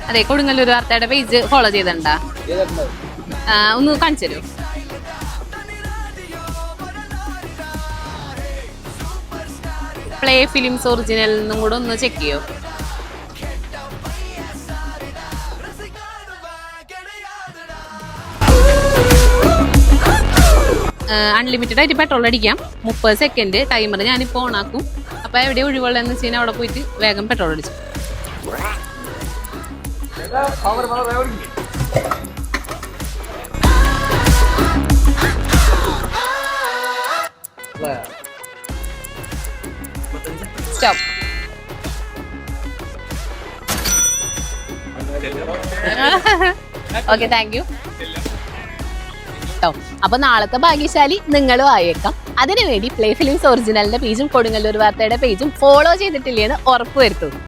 അതെ, കൊടുങ്ങല്ലൂർ വാർത്തയുടെ page follow ചെയ്തിട്ടുണ്ടാ? ഒന്ന് കാണിച്ചു തരൂ. പ്ലേ ഫിലിംസ് ഒറിജിനൽ എന്നും കൂടെ ഒന്ന് ചെക്ക് ചെയ്യോ. അൺലിമിറ്റഡ് ആയിട്ട് പെട്രോൾ അടിക്കാം. 30 സെക്കൻഡ് ടൈമർ ഞാനിപ്പോൾ ഓണാക്കും. അപ്പോൾ എവിടെ ഒഴിവുള്ളതെന്ന് വെച്ച് കഴിഞ്ഞാൽ അവിടെ പോയിട്ട് വേഗം പെട്രോൾ അടിച്ചു. സ്റ്റോപ്പ്. Okay, thank you. അപ്പൊ നാളത്തെ ഭാഗ്യശാലി നിങ്ങളും ആയേക്കാം. അതിനുവേണ്ടി പ്ലേ ഫിലിംസ് ഒറിജിനലിന്റെ പേജും കൊടുങ്ങല്ലൂർ വാർത്തയുടെ പേജും ഫോളോ ചെയ്തിട്ടില്ലേന്ന് ഉറപ്പുവരുത്തും.